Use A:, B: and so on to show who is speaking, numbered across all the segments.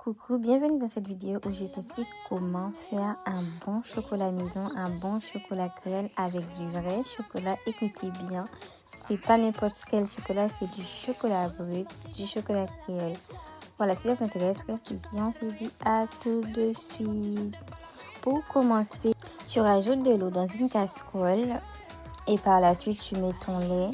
A: Coucou, bienvenue dans cette vidéo où je t'explique comment faire un bon chocolat maison, un bon chocolat créole avec du vrai chocolat. Écoutez bien, c'est pas n'importe quel chocolat, c'est du chocolat brut, du chocolat créole. Voilà, si ça t'intéresse, reste ici, on se dit à tout de suite. Pour commencer, tu rajoutes de l'eau dans une casserole et par la suite tu mets ton lait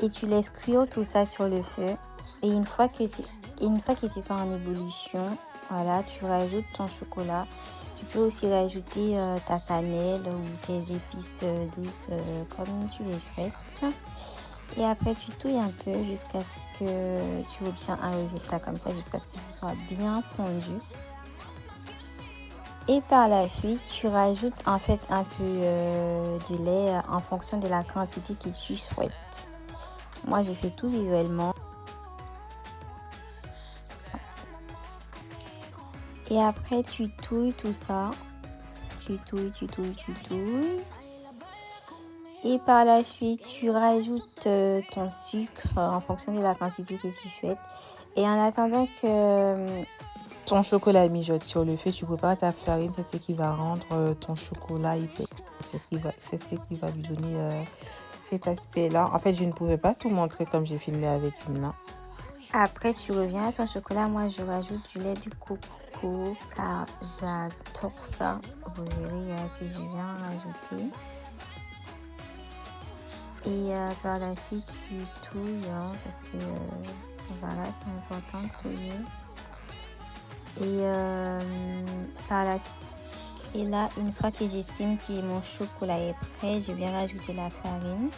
A: et tu laisses cuire tout ça sur le feu. Et une fois que c'est soit en ébullition, voilà, tu rajoutes ton chocolat. Tu peux aussi rajouter ta cannelle ou tes épices douces comme tu les souhaites. Et après, tu touilles un peu jusqu'à ce que tu obtiens un résultat comme ça, jusqu'à ce que ce soit bien fondu. Et par la suite, tu rajoutes en fait un peu de lait en fonction de la quantité que tu souhaites. Moi, j'ai fait tout visuellement. Et après, tu touilles tout ça. Tu touilles. Et par la suite, tu rajoutes ton sucre en fonction de la quantité que tu souhaites. Et en attendant que ton chocolat mijote sur le feu, tu prépares ta farine. C'est ce qui va rendre ton chocolat épais. C'est ce qui va lui donner cet aspect-là. En fait, je ne pouvais pas tout montrer comme j'ai filmé avec une main. Après, tu reviens à ton chocolat. Moi, je rajoute du lait de coco car j'adore ça. Vous verrez que je viens rajouter. Et par la suite, tu touilles parce que voilà, c'est important de touiller. Et par la suite, et là, une fois que j'estime que mon chocolat est prêt, je viens rajouter la farine.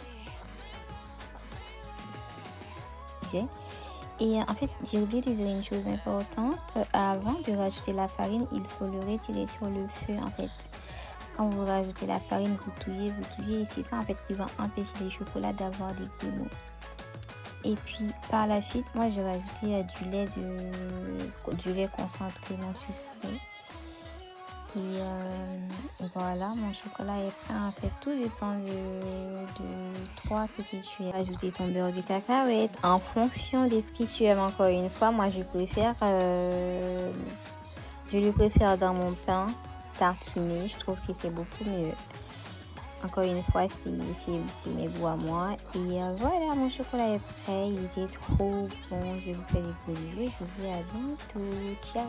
A: Et en fait, j'ai oublié de dire une chose importante. Avant de rajouter la farine, il faut le retirer sur le feu en fait. Quand vous rajoutez la farine, vous touillez. Et c'est ça en fait qui va empêcher les chocolats d'avoir des grumeaux. Et puis par la suite, moi j'ai rajouté du lait concentré non sucré. Et voilà, mon chocolat est prêt. En fait, tout dépend de toi, ce que tu aimes. Ajouter ton beurre de cacahuète en fonction de ce que tu aimes. Encore une fois, moi, je le préfère dans mon pain tartiné. Je trouve que c'est beaucoup mieux. Encore une fois, c'est mes goûts à moi. Et voilà, mon chocolat est prêt. Il était trop bon. Je vous fais des gros bisous et je vous dis à bientôt. Ciao!